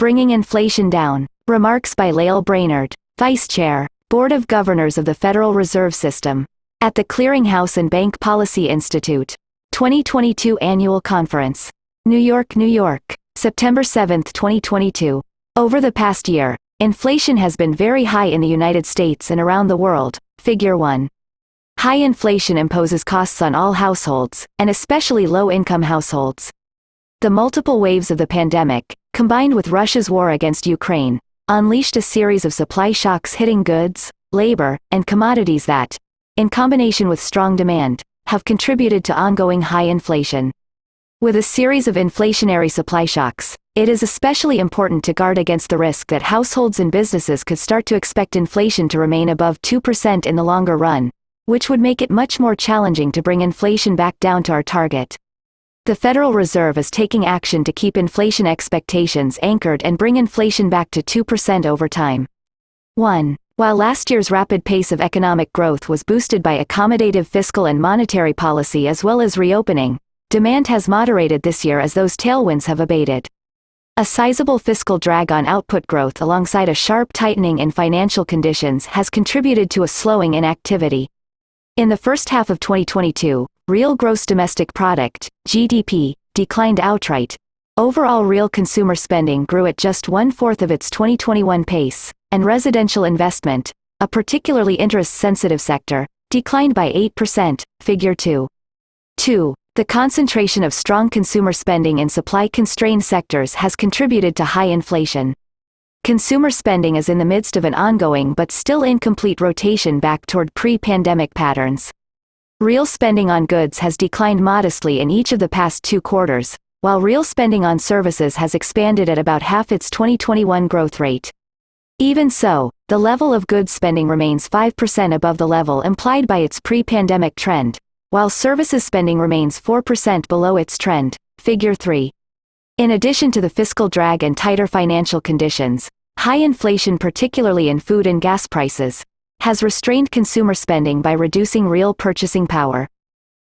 Bringing Inflation Down. Remarks by Lael Brainard, Vice Chair, Board of Governors of the Federal Reserve System, at the Clearinghouse and Bank Policy Institute. 2022 Annual Conference. New York, New York, September 7, 2022. Over the past year, inflation has been very high in the United States and around the world. Figure 1. High inflation imposes costs on all households, and especially low-income households. The multiple waves of the pandemic, combined with Russia's war against Ukraine, unleashed a series of supply shocks hitting goods, labor, and commodities that, in combination with strong demand, have contributed to ongoing high inflation. With a series of inflationary supply shocks, it is especially important to guard against the risk that households and businesses could start to expect inflation to remain above 2% in the longer run, which would make it much more challenging to bring inflation back down to our target. The Federal Reserve is taking action to keep inflation expectations anchored and bring inflation back to 2% over time. 1. While last year's rapid pace of economic growth was boosted by accommodative fiscal and monetary policy as well as reopening, demand has moderated this year as those tailwinds have abated. A sizable fiscal drag on output growth alongside a sharp tightening in financial conditions has contributed to a slowing in activity. In the first half of 2022, real gross domestic product, GDP, declined outright. Overall real consumer spending grew at just 1/4 of its 2021 pace, and residential investment, a particularly interest-sensitive sector, declined by 8%, figure 2. 2. The concentration of strong consumer spending in supply-constrained sectors has contributed to high inflation. Consumer spending is in the midst of an ongoing but still incomplete rotation back toward pre-pandemic patterns. Real spending on goods has declined modestly in each of the past 2 quarters, while real spending on services has expanded at about half its 2021 growth rate. Even so, the level of goods spending remains 5% above the level implied by its pre-pandemic trend, while services spending remains 4% below its trend, figure 3. In addition to the fiscal drag and tighter financial conditions, high inflation, particularly in food and gas prices, has restrained consumer spending by reducing real purchasing power.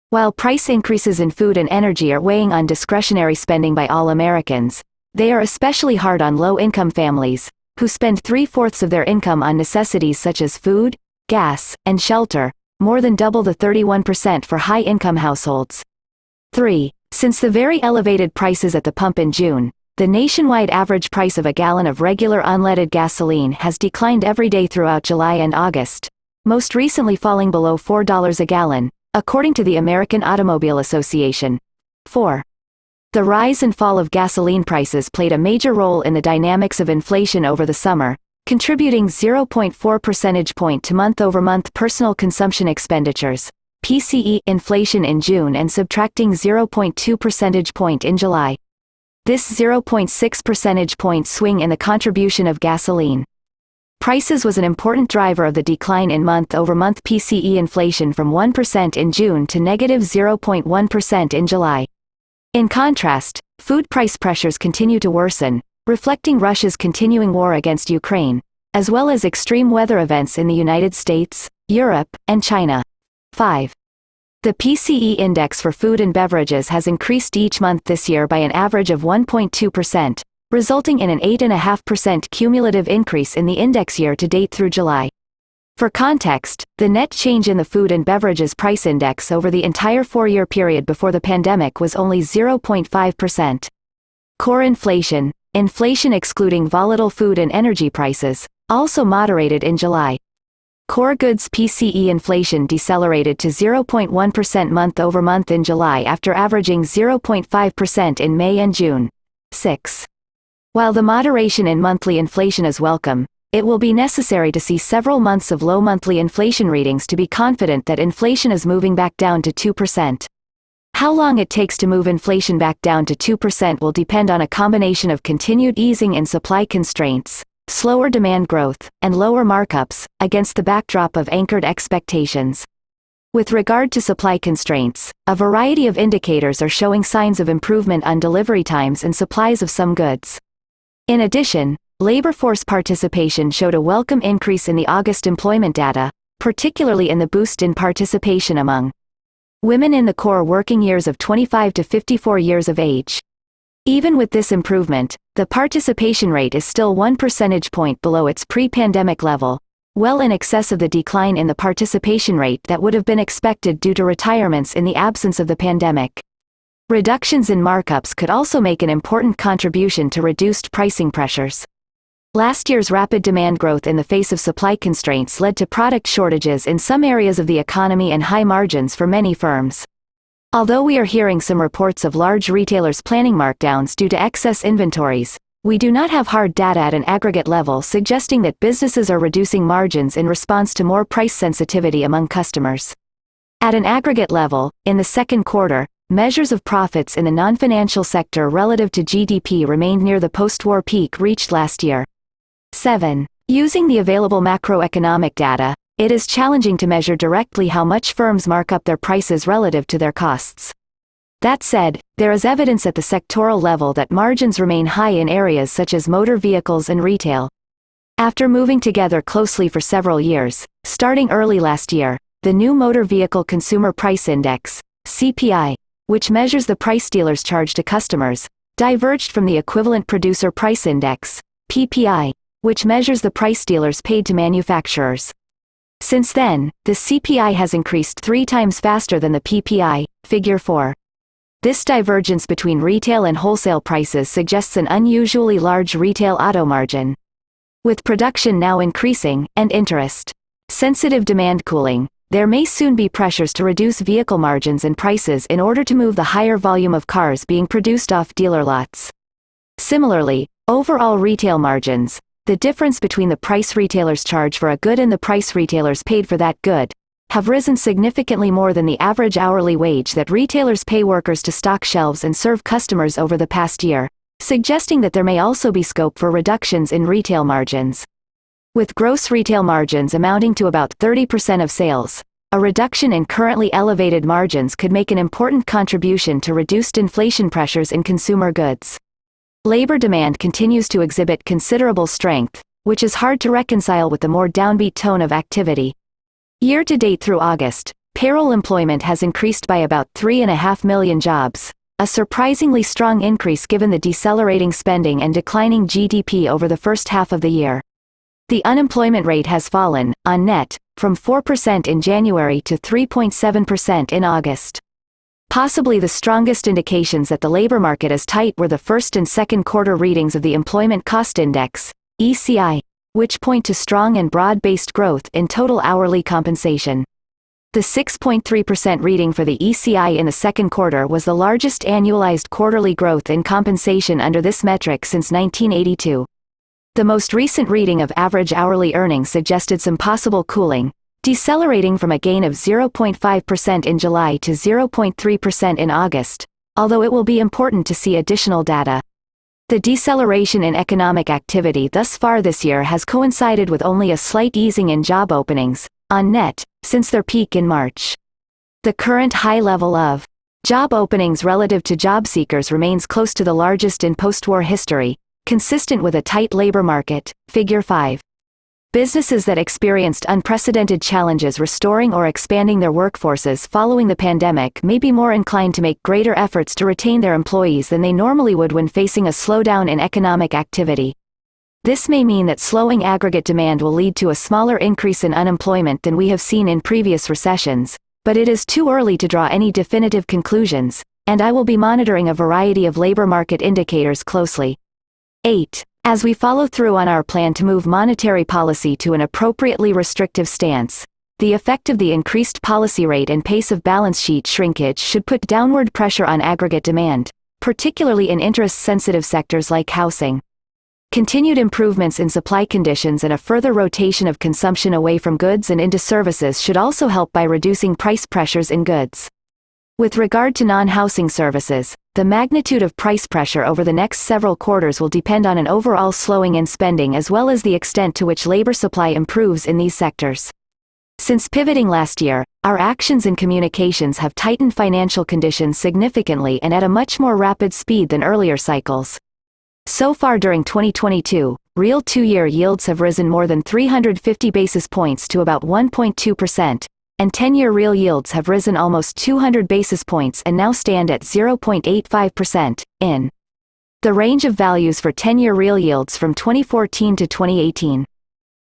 While price increases in food and energy are weighing on discretionary spending by all Americans, they are especially hard on low-income families, who spend 3/4 of their income on necessities such as food, gas, and shelter, more than double the 31% for high-income households. 3. Since the very elevated prices at the pump in June, the nationwide average price of a gallon of regular unleaded gasoline has declined every day throughout July and August, most recently falling below $4 a gallon, according to the American Automobile Association. 4. The rise and fall of gasoline prices played a major role in the dynamics of inflation over the summer, contributing 0.4 percentage point to month-over-month personal consumption expenditures, PCE, inflation in June and subtracting 0.2 percentage point in July. This 0.6 percentage point swing in the contribution of gasoline prices was an important driver of the decline in month-over-month PCE inflation from 1% in June to negative 0.1% in July. In contrast, food price pressures continue to worsen, reflecting Russia's continuing war against Ukraine, as well as extreme weather events in the United States, Europe, and China. 5. The PCE index for food and beverages has increased each month this year by an average of 1.2%, resulting in an 8.5% cumulative increase in the index year to date through July. For context, the net change in the food and beverages price index over the entire 4-year period before the pandemic was only 0.5%. Core inflation, inflation excluding volatile food and energy prices, also moderated in July. Core goods PCE inflation decelerated to 0.1% month-over-month in July after averaging 0.5% in May and June. 6. While the moderation in monthly inflation is welcome, it will be necessary to see several months of low monthly inflation readings to be confident that inflation is moving back down to 2%. How long it takes to move inflation back down to 2% will depend on a combination of continued easing in supply constraints, slower demand growth, and lower markups, against the backdrop of anchored expectations. With regard to supply constraints, a variety of indicators are showing signs of improvement on delivery times and supplies of some goods. In addition, labor force participation showed a welcome increase in the August employment data, particularly in the boost in participation among women in the core working years of 25 to 54 years of age. Even with this improvement, the participation rate is still 1 percentage point below its pre-pandemic level, well in excess of the decline in the participation rate that would have been expected due to retirements in the absence of the pandemic. Reductions in markups could also make an important contribution to reduced pricing pressures. Last year's rapid demand growth in the face of supply constraints led to product shortages in some areas of the economy and high margins for many firms. Although we are hearing some reports of large retailers planning markdowns due to excess inventories, we do not have hard data at an aggregate level suggesting that businesses are reducing margins in response to more price sensitivity among customers. At an aggregate level, in the second quarter, measures of profits in the non-financial sector relative to GDP remained near the post-war peak reached last year. 7. Using the available macroeconomic data, it is challenging to measure directly how much firms mark up their prices relative to their costs. That said, there is evidence at the sectoral level that margins remain high in areas such as motor vehicles and retail. After moving together closely for several years, starting early last year, the new Motor Vehicle Consumer Price Index, CPI, which measures the price dealers charge to customers, diverged from the equivalent Producer Price Index, PPI, which measures the price dealers paid to manufacturers. Since then, the CPI has increased 3 times faster than the PPI, Figure 4. This divergence between retail and wholesale prices suggests an unusually large retail auto margin. With production now increasing, and interest-sensitive demand cooling, there may soon be pressures to reduce vehicle margins and prices in order to move the higher volume of cars being produced off dealer lots. Similarly, overall retail margins, the difference between the price retailers charge for a good and the price retailers paid for that good, have risen significantly more than the average hourly wage that retailers pay workers to stock shelves and serve customers over the past year, suggesting that there may also be scope for reductions in retail margins. With gross retail margins amounting to about 30% of sales, a reduction in currently elevated margins could make an important contribution to reduced inflation pressures in consumer goods. Labor demand continues to exhibit considerable strength, which is hard to reconcile with the more downbeat tone of activity. Year-to-date through August, payroll employment has increased by about 3.5 million jobs, a surprisingly strong increase given the decelerating spending and declining GDP over the first half of the year. The unemployment rate has fallen, on net, from 4% in January to 3.7% in August. Possibly the strongest indications that the labor market is tight were the first and second quarter readings of the Employment Cost Index, ECI, which point to strong and broad-based growth in total hourly compensation. The 6.3% reading for the ECI in the second quarter was the largest annualized quarterly growth in compensation under this metric since 1982. The most recent reading of average hourly earnings suggested some possible cooling, decelerating from a gain of 0.5% in July to 0.3% in August, although it will be important to see additional data. The deceleration in economic activity thus far this year has coincided with only a slight easing in job openings, on net, since their peak in March. The current high level of job openings relative to job seekers remains close to the largest in post-war history, consistent with a tight labor market, Figure 5. Businesses that experienced unprecedented challenges restoring or expanding their workforces following the pandemic may be more inclined to make greater efforts to retain their employees than they normally would when facing a slowdown in economic activity. This may mean that slowing aggregate demand will lead to a smaller increase in unemployment than we have seen in previous recessions, but it is too early to draw any definitive conclusions, and I will be monitoring a variety of labor market indicators closely. 8. As we follow through on our plan to move monetary policy to an appropriately restrictive stance, the effect of the increased policy rate and pace of balance sheet shrinkage should put downward pressure on aggregate demand, particularly in interest-sensitive sectors like housing. Continued improvements in supply conditions and a further rotation of consumption away from goods and into services should also help by reducing price pressures in goods. With regard to non-housing services, the magnitude of price pressure over the next several quarters will depend on an overall slowing in spending as well as the extent to which labor supply improves in these sectors. Since pivoting last year, our actions in communications have tightened financial conditions significantly and at a much more rapid speed than earlier cycles. So far during 2022, real 2-year yields have risen more than 350 basis points to about 1.2%, and 10-year real yields have risen almost 200 basis points and now stand at 0.85%, in The range of values for 10-year real yields from 2014 to 2018.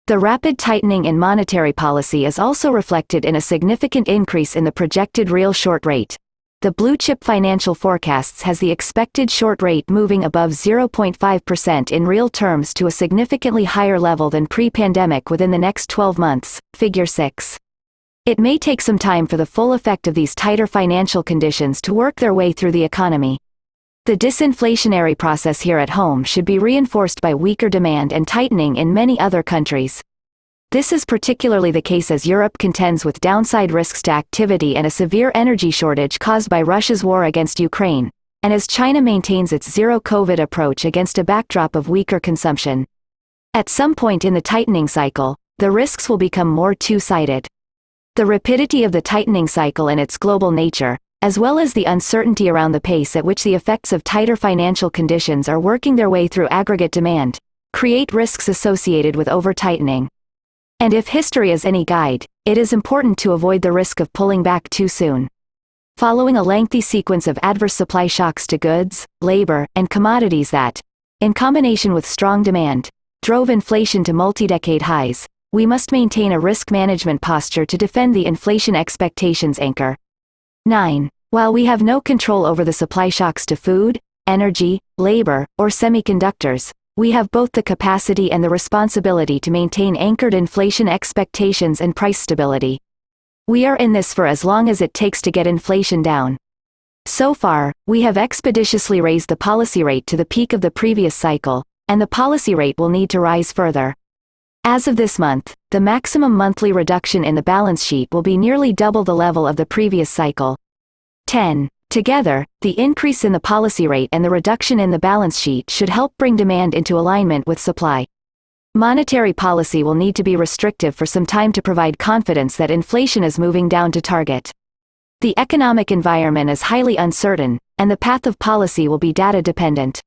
The rapid tightening in monetary policy is also reflected in a significant increase in the projected real short rate. The blue-chip financial forecasts has the expected short rate moving above 0.5% in real terms to a significantly higher level than pre-pandemic within the next 12 months, Figure 6. It may take some time for the full effect of these tighter financial conditions to work their way through the economy. The disinflationary process here at home should be reinforced by weaker demand and tightening in many other countries. This is particularly the case as Europe contends with downside risks to activity and a severe energy shortage caused by Russia's war against Ukraine, and as China maintains its zero-COVID approach against a backdrop of weaker consumption. At some point in the tightening cycle, the risks will become more two-sided. The rapidity of the tightening cycle and its global nature, as well as the uncertainty around the pace at which the effects of tighter financial conditions are working their way through aggregate demand, create risks associated with over-tightening. And if history is any guide, it is important to avoid the risk of pulling back too soon. Following a lengthy sequence of adverse supply shocks to goods, labor, and commodities that, in combination with strong demand, drove inflation to multi-decade highs, we must maintain a risk management posture to defend the inflation expectations anchor. 9. While we have no control over the supply shocks to food, energy, labor, or semiconductors, we have both the capacity and the responsibility to maintain anchored inflation expectations and price stability. We are in this for as long as it takes to get inflation down. So far, we have expeditiously raised the policy rate to the peak of the previous cycle, and the policy rate will need to rise further. As of this month, the maximum monthly reduction in the balance sheet will be nearly double the level of the previous cycle. 10. Together, the increase in the policy rate and the reduction in the balance sheet should help bring demand into alignment with supply. Monetary policy will need to be restrictive for some time to provide confidence that inflation is moving down to target. The economic environment is highly uncertain, and the path of policy will be data-dependent.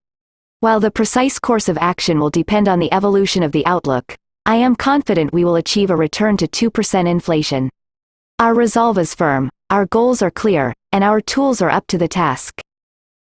While the precise course of action will depend on the evolution of the outlook, I am confident we will achieve a return to 2% inflation. Our resolve is firm, our goals are clear, and our tools are up to the task.